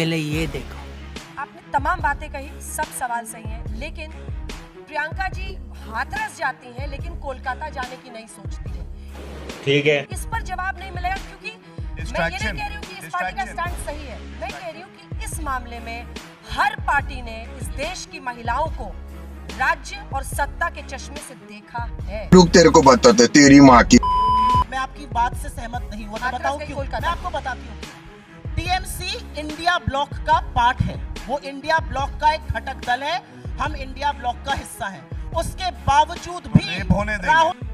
पहले ये देखो। आपने तमाम बातें कही, सब सवाल सही हैं, लेकिन प्रियंका जी हाथरस जाती हैं लेकिन कोलकाता जाने की नहीं सोचती है। ठीक है, इस पर जवाब नहीं मिलेगा, क्योंकि मैं ये नहीं कह रही हूँ कि इस पार्टी का स्टैंड सही है, मैं कह रही हूँ कि इस मामले में हर पार्टी ने इस देश की महिलाओं को राज्य और सत्ता के चश्मे से देखा है। लोग तेरे को बताते तेरी माँ की। मैं आपकी बात से सहमत नहीं हुआ, मैं बताऊं क्यों? मैं आपको बताती हूँ। टीएमसी इंडिया ब्लॉक का पार्ट है, वो इंडिया ब्लॉक का एक घटक दल है, हम इंडिया ब्लॉक का हिस्सा हैं। उसके बावजूद भी राहुल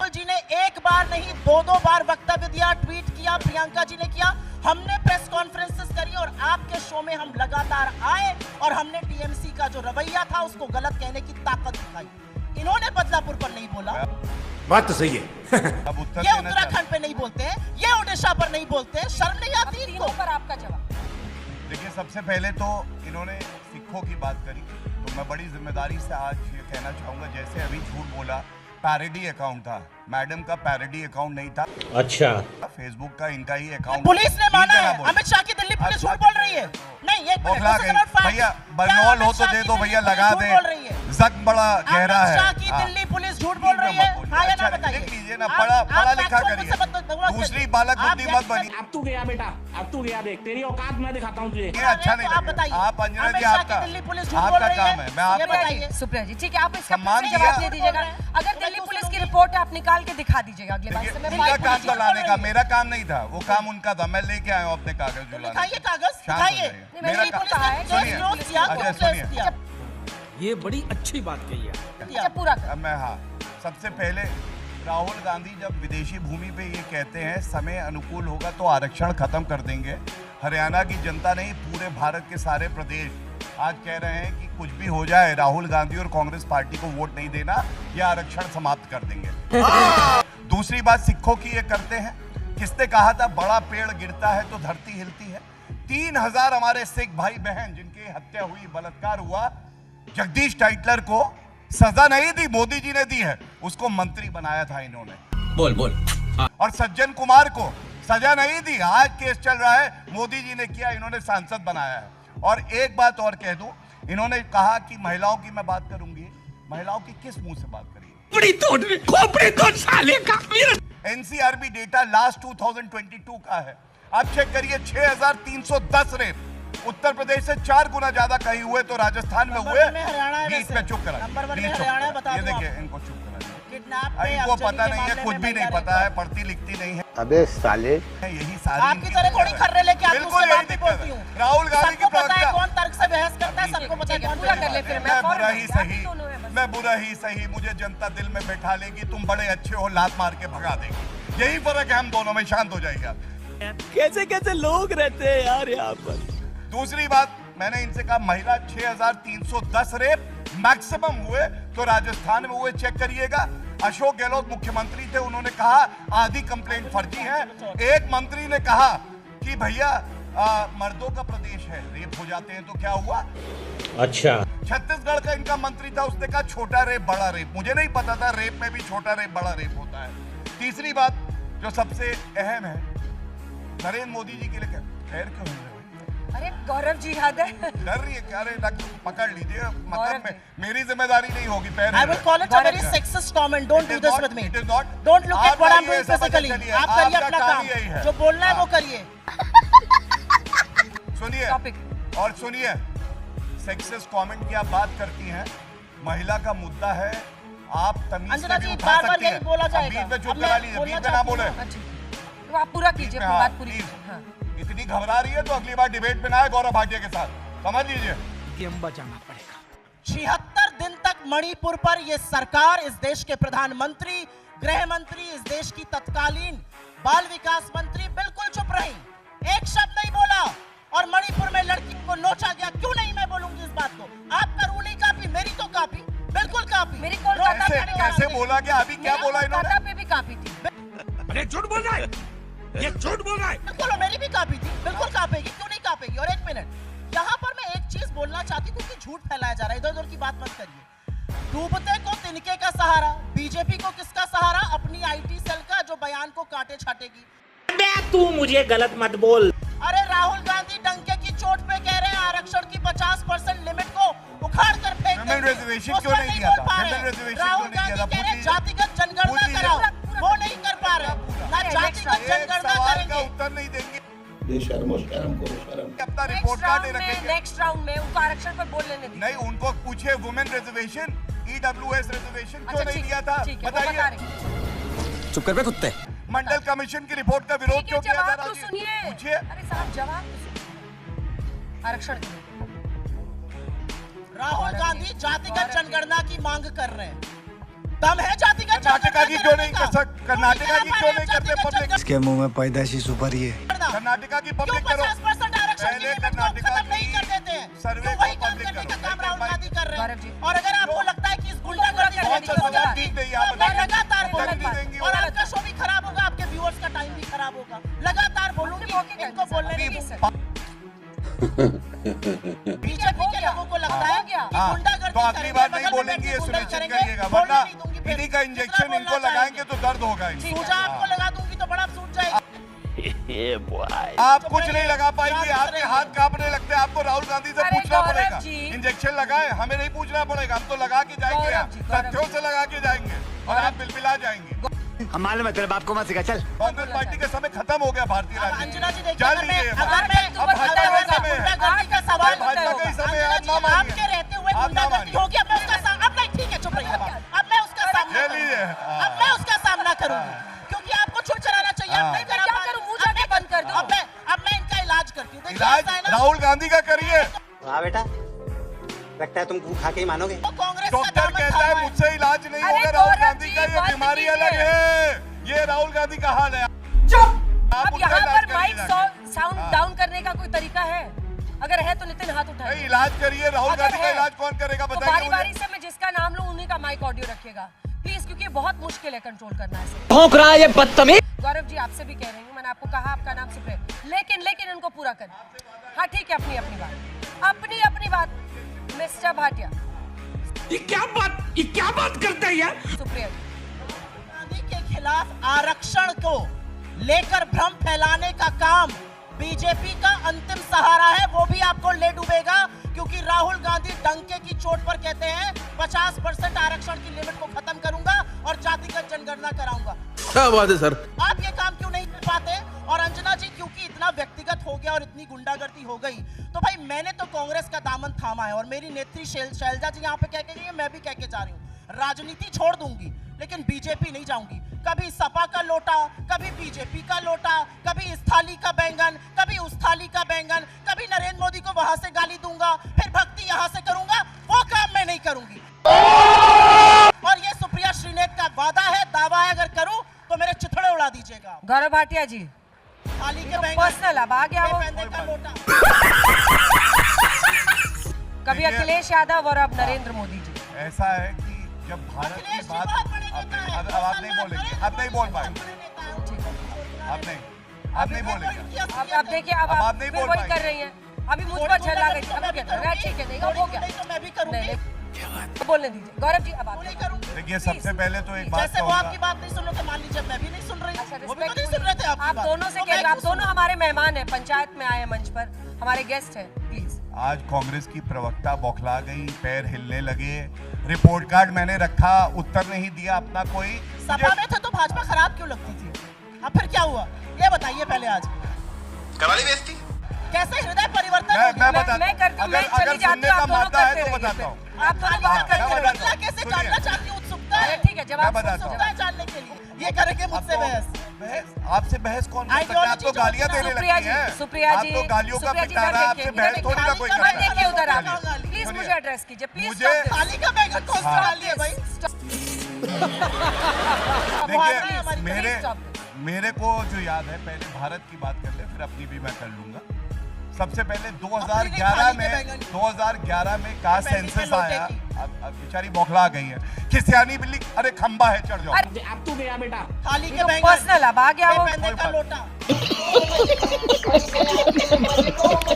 जी ने एक बार नहीं दो बार वक्तव्य दिया, ट्वीट किया, प्रियंका जी ने किया, हमने प्रेस कॉन्फ्रेंसेस करी और आपके शो में हम लगातार आए और हमने टीएमसी का जो रवैया था उसको गलत कहने की ताकत दिखाई। इन्होंने बदलापुर पर नहीं बोला, बात तो सही है। ये उत्तराखंड पे नहीं बोलते हैं, ये ओडिशा पर नहीं बोलते हैं, शर्म नहीं आती इनको? पर आपका जवाब देखिए, सबसे पहले तो इन्होंने सिखों की बात करी, तो मैं बड़ी जिम्मेदारी से आज ये कहना चाहूंगा, जैसे अभी झूठ बोला, पैरोडी अकाउंट था, मैडम का पैरोडी अकाउंट नहीं था। अच्छा, फेसबुक का इनका ही अकाउंट। पुलिस ने माना है, अमित शाह की दिल्ली पुलिस झूठ बोल रही है। नहीं, ये भैया बरनौल हो तो दे दो, भैया लगा दे, जख्म बड़ा गहरा है। अमित शाह की दिल्ली पुलिस झूठ बोल रही है, हाँ या ना बताइए? लिख लीजिए ना, पढ़ा लिखा करिए, दूसरी बालक बुद्धि मत बनी। अब तू गया बेटा, अब तू गया, देख तेरी औकात मैं दिखाता हूँ तुझे। ये अच्छा नहीं लगेगा। आप अंजना जी, आपका काम है, मैं आपका सुप्रिया जी, ठीक है, आप इसका सम्मान जवाब दे दीजिएगा। अगर दिल्ली पुलिस की रिपोर्ट आप निकाल के दिखा दीजिएगा अगली बार से। उनका काम तो लाने का, मेरा काम नहीं था, वो काम उनका था, मैं लेके आया हूँ अपने कागज जो लाने। दिखाइए कागज, दिखाइए। मेरा अच्छा, ये बड़ी अच्छी बात कही है। पूरा मैं हाँ, सबसे पहले राहुल गांधी जब विदेशी भूमि पे ये कहते हैं समय अनुकूल होगा तो आरक्षण खत्म कर देंगे, हरियाणा की जनता नहीं पूरे भारत के सारे प्रदेश आज कह रहे हैं कि कुछ भी हो जाए राहुल गांधी और कांग्रेस पार्टी को वोट नहीं देना, ये आरक्षण समाप्त कर देंगे। दूसरी बात सिखों की ये करते हैं, किसने कहा था बड़ा पेड़ गिरता है तो धरती हिलती है। 3000 हमारे सिख भाई बहन जिनकी हत्या हुई, बलात्कार हुआ, जगदीश टाइटलर को सजा नहीं दी, मोदी जी ने दी है, उसको मंत्री बनाया था इन्होंने। बोल और सज्जन कुमार को सजा नहीं दी, आज केस चल रहा है, मोदी जी ने किया, इन्होंने सांसद बनाया है। और एक बात और कह दूं, इन्होंने कहा कि महिलाओं की मैं बात करूंगी, महिलाओं की किस मुंह से बात करिए? खोपड़ी तोड़ साले का। एनसीआरबी डेटा लास्ट 2022 का है, आप चेक करिए, 6310 रेप, उत्तर प्रदेश से 4 गुना ज्यादा कहीं हुए तो राजस्थान में हुए। बीच में चुप करा, ये देखिए, इनको चुप करा, इनको पता नहीं है, कुछ भी नहीं पता है, पढ़ती लिखती नहीं है। अबे साले, यही सारी आपकी तरह थोड़ी खर्रे लेके आती हूं, बिल्कुल यही दिक्कत है। राहुल गांधी की प्रवक्ता, कौन तर्क से बहस करता है, सबको पता है कौन पूरा कर ले फिर। मैं बुरा ही सही, मुझे जनता दिल में बैठा लेगी, तुम बड़े अच्छे हो, लात मार के भगा देगी, यही फर्क है हम दोनों में, शांत हो जाएगा। कैसे कैसे लोग रहते हैं यार यहाँ पर। दूसरी बात, मैंने इनसे कहा महिला 6310 रेप मैक्सिमम हुए तो राजस्थान में हुए, चेक करिएगा। अशोक गहलोत मुख्यमंत्री थे, उन्होंने कहा आधी कंप्लेंट फर्जी है। एक मंत्री ने कहा कि भैया मर्दों का प्रदेश है, रेप हो जाते हैं, तो क्या हुआ? अच्छा, छत्तीसगढ़ का इनका मंत्री था, उसने कहा छोटा रेप बड़ा रेप, मुझे नहीं पता था रेप में भी छोटा रेप बड़ा रेप होता है। तीसरी बात जो सबसे अहम है, नरेंद्र मोदी जी के लिए खैर क्यों नहीं रहे? अरे गौरव जी याद है, डर रही है क्या? अरे पकड़ लीजिए, मतलब मेरी जिम्मेदारी नहीं होगी। पैर I will call it a very sexist comment. Don't do this with me. Don't look at what I'm doing physically. आप करिए अपना काम, जो बोलना है वो करिए। सुनिए, और सुनिए, सेक्सिस्ट कमेंट की आप बात करती हैं, महिला का मुद्दा है, आप तमीज से भी उठा सकती हैं। बीच में चुप करा लीजिए, बीच में ना बोले, आप पूरा कीजिए, बात पूरी। इतनी घबरा रही है तो अगली बार डिबेट में ना आए गौरव भाटिया के साथ, समझ लीजिए। लंबा जाना पड़ेगा। 76 दिन तक मणिपुर पर यह सरकार, इस देश के प्रधानमंत्री, गृह मंत्री, इस देश की तत्कालीन बाल विकास मंत्री बिल्कुल चुप रही, एक शब्द नहीं बोला, और मणिपुर में लड़की को नोचा गया। क्यों नहीं मैं बोलूंगी इस बात को? आपका रूल ही काफी, मेरी तो काफी, बिल्कुल काफी। मेरी कोलकाता कैसे बोला गया? अभी क्या बोला इन्होंने? पे भी काफी थी। अरे झूठ बोल रहा है, ये झूठ बोल रहा है। बिल्कुल, मेरी भी काफी थी, बिल्कुल कापेगी, क्यों नहीं कापेगी? और एक मिनट, यहाँ पर मैं एक चीज बोलना चाहती हूँ, क्योंकि झूठ फैलाया जा रहा है, इधर उधर की बात मत करिए। डूबते को तिनके का सहारा, बीजेपी को किसका सहारा? अपनी IT सेल का, जो बयान को काटे छाटेगी। तू मुझे गलत मत बोल। अरे राहुल गांधी वुमेन रिजर्वेशन क्यों नहीं दिया था? वुमेन रिजर्वेशन क्यों नहीं दिया था? पूछिए। जातिगत जनगणना कराओ, वो नहीं कर पा रहे, ना जातिगत जनगणना सवाल का करेंगे। उत्तर नहीं देंगे। शर्म करो शर्म। अपना रिपोर्ट कार्ड दे रखेंगे। नेक्स्ट राउंड में उनको आरक्षण पर बोलने नहीं नहीं, उनको पूछे वुमेन रिजर्वेशन, EWS रिजर्वेशन क्यों नहीं दिया था? बताइए। चुप कर बे कुत्ते। मंडल कमीशन की रिपोर्ट का विरोध क्यों किया था? जवाब तो सुनिए। पूछिए। अरे साहब जवाब तो सुनिए। आरक्षण के लिए राहुल गांधी जातिगत जनगणना की मांग कर रहे हैं। दम है जातिगत कर्नाटका की क्यों नहीं कर सकते? कर्नाटका की क्यों नहीं करते पब्लिक? इसके मुंह में पैदाशी सुपारी है। कर्नाटका की पब्लिक करो। 50% आरक्षण की पहले लिमिट को कर्नाटका खत्म नहीं की कर देते हैं, सर्वे तो को वही काम पब्लिक करने का करो। काम राहुल गांधी कर रहे गौरव जी। हैं। और अगर आपको लगता है कि इस गुंडागर्दी बहुत बहुत अच्छा होगा, ठीक नहीं, तो आप मैं बताइए। लगातार नहीं बोलूंगा देंगी और वो। आपका शो भी खराब होगा, आपके व्यूअर्स का टाइम भी खराब होगा। लगातार बोलूंगी, इनको बोलने नहीं दूंगी। बीजेपी के लोगों को लगता है कि हाँ, गुंडागर्दी तो अगली बार नहीं बगल में बोलेंगे, ये बैठ के सुनिश्चित गुंडा करिएगा, करेंगे, वरना बोलने नहीं दूंगी फिर। इन्हीं का जितना इंजेक्शन बोलना इनको लगाएंगे तो दर्द होगा इनको। सूजा आपको लगा दूंगी तो बड़ा सूझ जाएगी। आप कुछ नहीं लगा पाएंगे, आपके हाथ कांपने लगते हैं। आपको राहुल गांधी से अरे पूछना गौरव पड़ेगा। जी। इंजेक्शन लगाए, हमें नहीं पूछना पड़ेगा, हम तो लगा के जाएंगे, गौरव जी, गौरव तथ्यों से लगा के जाएंगे और आप बिलबिला जाएंगे। हम मालूम है तेरे बाप को मत सिखा, चल। कांग्रेस पार्टी का समय खत्म हो गया भारतीय अब राजनीति। अंजना जी देखिए, जान अगर मैं लीजिए, अब भाजपा का समय है। गुंडागर्दी का सवाल भाजपा का ही समय है, आप ना अंजना जी, मानिए। आपके रहते हुए आप ना गुंडागर्दी मानिए। होगी। अब मैं उसका अब नहीं, ठीक है, चुप रहिए। अब मैं उसका सामना ले लीजिए। करूंगी। अब मैं उसका सामना करूंगी, क्योंकि आपको चुप चलाना चाहिए। आप नहीं करा क्या पा रहे। करूं, मुंह जाके बंद कर दूं? अब मैं इनका इलाज करती हूँ। देखिए, इलाज ऐसा है ना, राहुल गांधी का करिए। हाँ बेटा, लगता है तुम खा के ही मानोगे। वो कांग्रेस का डॉक्टर दामन कहता है थामा है। मुझसे इलाज नहीं अरे होगा राहुल गौरव गांधी जी, का, ये बंद बीमारी कीजिए। अलग है। ये राहुल गांधी का हाल है। आप अब उनका यहाँ इलाज पर माइक करिए जाके। साउंड हाँ। डाउन करने का कोई तरीका है? अगर है तो नितिन हाथ नहीं, उठाए। इलाज करिए। राहुल अगर गांधी का है, इलाज कौन करेगा तो बताइए बारी मुझे। बारी से मैं जिसका नाम लूं उन्हीं का माइक ऑडियो रखिएगा प्लीज, क्योंकि बहुत मुश्किल है कंट्रोल करना ऐसे। भौंक रहा है ये बदतमीज। गौरव जी आपसे भी कह रही हूँ, मैंने आपको कहा आपका नाम सुप्रिया, लेकिन इनको पूरा कर। हाँ ठीक है, अपनी अपनी बात मिस्टर भाटिया। ये क्या बात करता है यार? सुप्रिया गांधी के खिलाफ आरक्षण को लेकर भ्रम फैलाने का काम बीजेपी का अंतिम सहारा है, वो भी आपको ले डूबेगा, क्योंकि राहुल गांधी डंके की चोट पर कहते हैं 50% आरक्षण की लिमिट को खत्म करूंगा और जातिगत जनगणना कराऊंगा। क्या बात है सर। आप ये काम क्यों नहीं कर पाते? और अंजना जी, क्योंकि इतना व्यक्तिगत हो गया और इतनी गुंडागर्दी हो गई, तो भाई मैंने तो कांग्रेस का दामन थामा है और मेरी नेत्री शैलजा जी यहाँ पे कह के गई है, मैं भी कह के जा रही हूँ, राजनीति छोड़ दूंगी लेकिन बीजेपी नहीं जाऊंगी। कभी सपा का लोटा, कभी बीजेपी का लोटा, कभी इस थाली का बैंगन, कभी उस थाली का बैंगन, कभी नरेंद्र मोदी को वहां से गाली दूंगा, फिर भक्ति यहां से करूंगा, वो काम मैं नहीं करूंगी। और ये सुप्रिया श्रीनेत का वादा है, दावा है, अगर करूं तो मेरे चिथड़े उड़ा दीजिएगा। गौरव भाटिया जी, थाली के बैंगन, पर्सनल अब आ गया वो। बेपैंदे का लोटा। कभी अखिलेश यादव और अब नरेंद्र मोदी जी। ऐसा है कि जब भारत की अखिलेश जी बात, बहुत बड़े नेता हैं। अब आप नहीं बोलेंगे, अब नहीं बोल पाएंगे, आप नहीं बोलेंगे। अब देखिए, अब अब आप आप नहीं फिर बोल वही पाएंगे। कर रही हैं। अभी मुझ पर झल्ला गई, अभी क्या कर रहा है? ठीक है, नहीं हो गया, तो मैं भी करूंगी। नहीं बोलने दीजिए। गौरव जी अब आप नहीं करूंगी। देखिए, सबसे पहले तो एक बात जैसे वो कहूंगा। आपकी बात नहीं सुन रहे थे, मान लीजिए मैं भी नहीं सुन रही, अच्छा, वो भी तो नहीं सुन रहे थे respectfully, आपकी आप बात। दोनों से तो कह मैं रहे, आप क्यों दोनों हमारे मेहमान हैं, पंचायत में आए हैं मंच पर, हमारे गेस्ट हैं, प्लीज। आज कांग्रेस की प्रवक्ता बौखला गई, पैर हिलने लगे, रिपोर्ट कार्ड मैंने रखा, उत्तर नहीं दिया अपना कोई। सपा में थे तो भाजपा खराब क्यों लगती थी? अब फिर क्या हुआ ये बताइए पहले। आज कराली बेइज्जती। कैसे हृदय परिवर्तन हो मैं गया? बताता मैं करती हूँ, मैं अगर चली जाती सुनने हूँ, का आप दोनों मादा है करते तो रहिए बताता फिर। हूँ। आप दोनों बात करते मैं रहिए। बताता हूँ। कैसे सुनिए। जानना चाहती हूँ, उत्सुकता है। अरे ठीक है, जवाब मैं बताता हूँ। उत्सुकता है जानने के लिए। ये करेंगे मुझसे बहस। आपसे बहस कौन कर सकता है? आप तो Ideology गालियां जो देने सुप्रिया लगती जी, हैं। सुप्रिया आप जी, तो गालियों का सुप्रिया जी, पिटारा, इधर आपसे देखिए, बहस इधर थोड़ी ना कोई देखिए, करता है। देखिए उधर आप, सुनिए। प्लीज मुझे एड्रेस कीजिए, प्लीज। मुझे- थाली का बैंगन कौन सा डाल लिया भाई? देखिए, मेरे को जो याद है, पहले भारत की बात कर ले, फिर अपनी भी मैं कर लूंगा। सबसे पहले 2011 में का सेंसस आया। अब बेचारी बौखला गई है, खिसियानी बिल्ली, अरे खंबा है, चढ़ जाओ। अब तू गया बेटा। थाली के बैंगन, पर्सनल अब आ गया वो। बेपैंदे का लोटा।